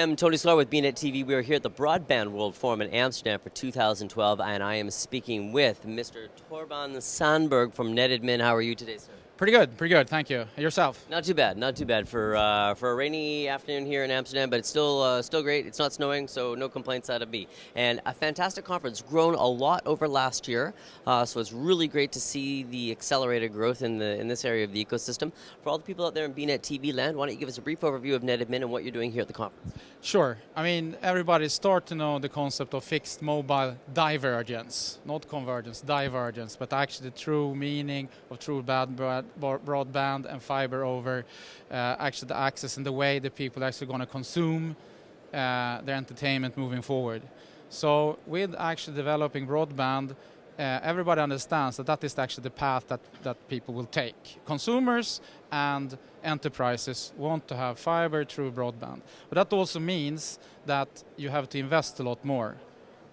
am Tony Sklar with bnetTV. We are here at the Broadband World Forum in Amsterdam for 2012, and I am speaking with Mr. Torbjorn Sanberg from Netadmin. How are you today, sir? Pretty good, thank you. Yourself? Not too bad for a rainy afternoon here in Amsterdam, but it's still great. It's not snowing, so no complaints out of me. And a fantastic conference, grown a lot over last year, so it's really great to see the accelerated growth in this area of the ecosystem. For all the people out there in bnetTV land, why don't you give us a brief overview of Netadmin and what you're doing here at the conference? Sure. I mean, everybody start to know the concept of fixed mobile divergence, not convergence, divergence, but actually the true meaning of true broadband and fiber over actually the access and the way the people are actually going to consume their entertainment moving forward. So with actually developing broadband, everybody understands that is actually the path that people will take. Consumers and enterprises want to have fiber through broadband. But that also means that you have to invest a lot more.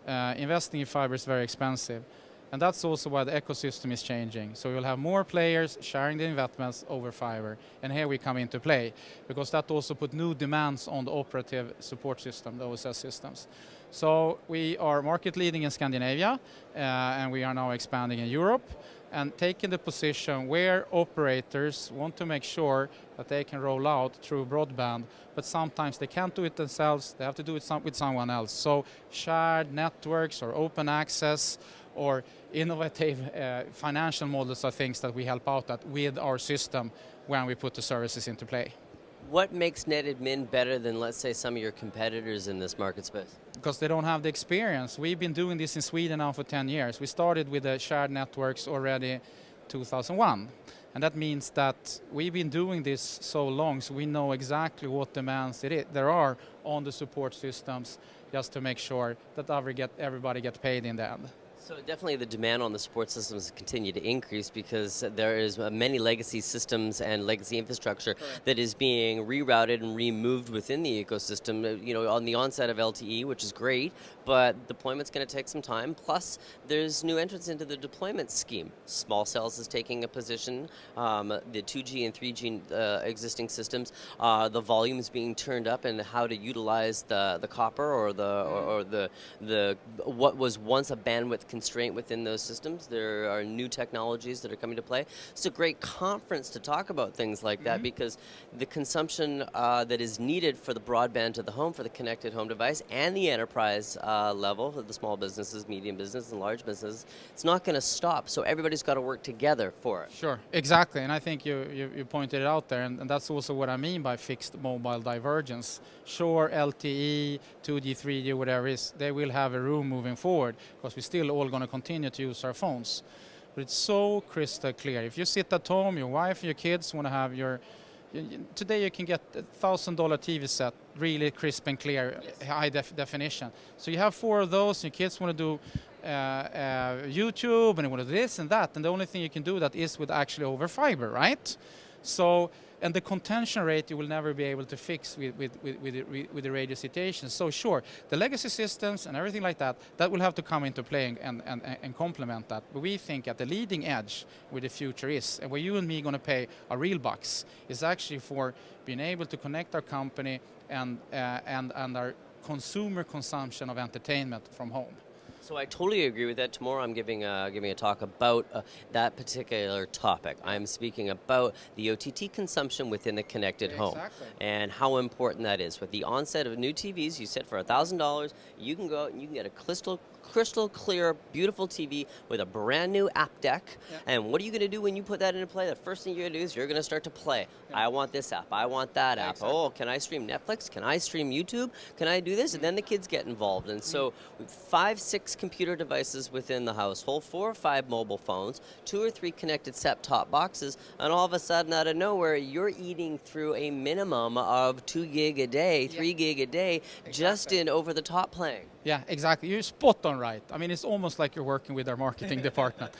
Investing in fiber is very expensive. And that's also why the ecosystem is changing. So you'll have more players sharing the investments over fiber. And here we come into play, because that also put new demands on the operative support system, the OSS systems. So we are market leading in Scandinavia, and we are now expanding in Europe, and taking the position where operators want to make sure that they can roll out through broadband, but sometimes they can't do it themselves, they have to do it with someone else. So shared networks or open access or innovative financial models are things that we help out at with our system when we put the services into play. What makes Netadmin better than, let's say, some of your competitors in this market space? Because they don't have the experience. We've been doing this in Sweden now for 10 years. We started with the shared networks already 2001. And that means that we've been doing this so long, so we know exactly what demands there are on the support systems, just to make sure that everybody gets paid in the end. So definitely the demand on the support systems continue to increase, because there is many legacy systems and legacy infrastructure that is being rerouted and removed within the ecosystem. You know, on the onset of LTE, which is great, but deployment's going to take some time. Plus, there's new entrants into the deployment scheme. Small cells is taking a position. The 2G and 3G existing systems, the volumes being turned up, and how to utilize the copper or the what was once a bandwidth constraint within those systems. There are new technologies that are coming to play. It's a great conference to talk about things like that, because the consumption that is needed for the broadband to the home, for the connected home device, and the enterprise level, for the small businesses, medium business, and large businesses, it's not going to stop. So everybody's got to work together for it. Sure, exactly. And I think you pointed it out there, and that's also what I mean by fixed mobile divergence. Sure, LTE, 2G, 3G, whatever it is, they will have a room moving forward, because we still all going to continue to use our phones. But it's so crystal clear. If you sit at home, your wife and your kids want to have today you can get a $1,000 TV set, really crisp and clear, yes, high definition. So you have 4 of those, and your kids want to do YouTube, and they want to do this and that, and the only thing you can do that is with actually over fiber, right? So, and the contention rate you will never be able to fix with the radio situation. So sure, the legacy systems and everything like that will have to come into play and complement that. But we think at the leading edge where the future is, and where you and me are going to pay our real bucks, is actually for being able to connect our company and our consumer consumption of entertainment from home. So I totally agree with that. Tomorrow I'm giving a talk about that particular topic. I'm speaking about the OTT consumption within the connected home, and how important that is. With the onset of new TVs, you said for $1,000, you can go and you can get a crystal clear, beautiful TV with a brand new app deck. Yeah. And what are you going to do when you put that into play? The first thing you're going to do is you're going to start to play. Yeah. I want this app. I want that app. Exactly. Oh, can I stream Netflix? Can I stream YouTube? Can I do this? And then the kids get involved. And so 5, 6 computer devices within the household, 4 or 5 mobile phones, 2 or 3 connected set-top boxes, and all of a sudden, out of nowhere, you're eating through a minimum of 2 gig a day, 3 gig a day, just in over-the-top playing. Yeah, exactly. You're spot on right. I mean, it's almost like you're working with our marketing department.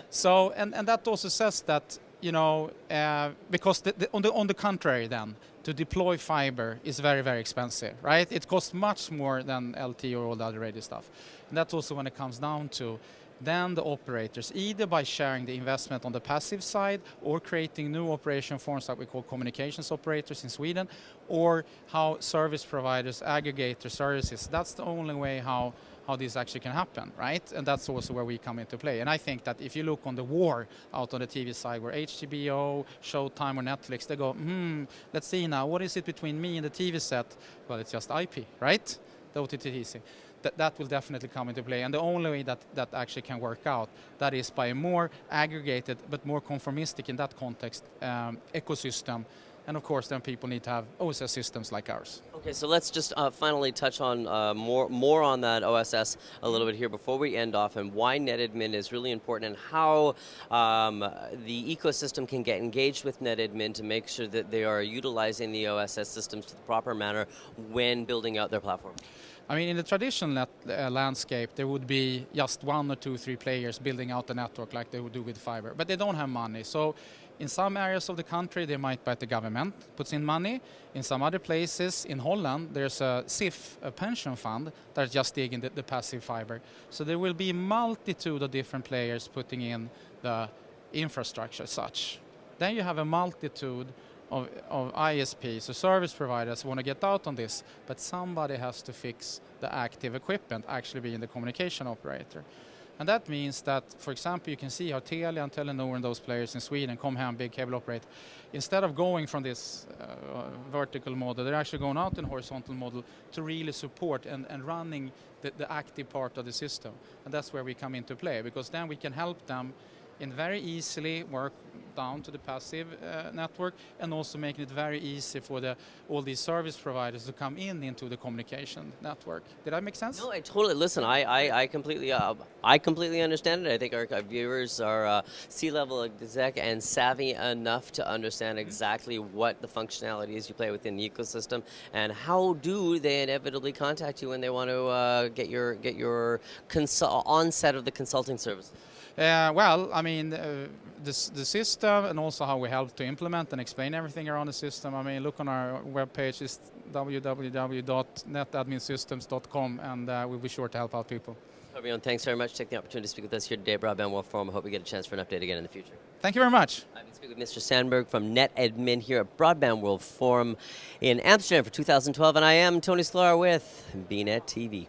So, and that also says that, you know, because on the contrary then, to deploy fiber is very, very expensive, right? It costs much more than LTE or all the other radio stuff. And that's also when it comes down to then the operators, either by sharing the investment on the passive side or creating new operation forms that we call communications operators in Sweden, or how service providers aggregate their services. That's the only way how this actually can happen, right? And that's also where we come into play. And I think that if you look on the war out on the TV side, where HBO, Showtime or Netflix, they go, let's see now, what is it between me and the TV set? Well, it's just IP, right? The OTT. That will definitely come into play, and the only way that actually can work out, that is by a more aggregated but more conformistic in that context ecosystem. And of course then people need to have OSS systems like ours. Okay, so let's just finally touch on more on that OSS a little bit here before we end off, and why Netadmin is really important, and how the ecosystem can get engaged with Netadmin to make sure that they are utilizing the OSS systems to the proper manner when building out their platform. I mean, in the traditional landscape, there would be just 1 or 2, 3 players building out the network like they would do with fiber, but they don't have money. So in some areas of the country, they might bet the government puts in money. In some other places, in Holland, there's a SIF, a pension fund, that's just digging the passive fiber. So there will be a multitude of different players putting in the infrastructure as such. Then you have a multitude of ISPs, so service providers want to get out on this, but somebody has to fix the active equipment, actually being the communication operator. And that means that, for example, you can see how Telia and Telenor and those players in Sweden, Comhem, big cable operator, instead of going from this vertical model, they're actually going out in horizontal model to really support and running the active part of the system. And that's where we come into play, because then we can help them in very easily work down to the passive network, and also making it very easy for all these service providers to come into the communication network. Did that make sense? No, I totally, listen, I completely understand it. I think our viewers are C-level exec and savvy enough to understand exactly what the functionality is you play within the ecosystem, and how do they inevitably contact you when they want to get your onset of the consulting service. Well, I mean, the system, and also how we help to implement and explain everything around the system. I mean, look on our webpage, it's www.netadminsystems.com, and we'll be sure to help out people. Torbjorn, thanks very much for taking the opportunity to speak with us here today at Broadband World Forum. I hope we get a chance for an update again in the future. Thank you very much. I've been speaking with Mr. Sanberg from Netadmin here at Broadband World Forum in Amsterdam for 2012, and I am Tony Sklar with bnetTV.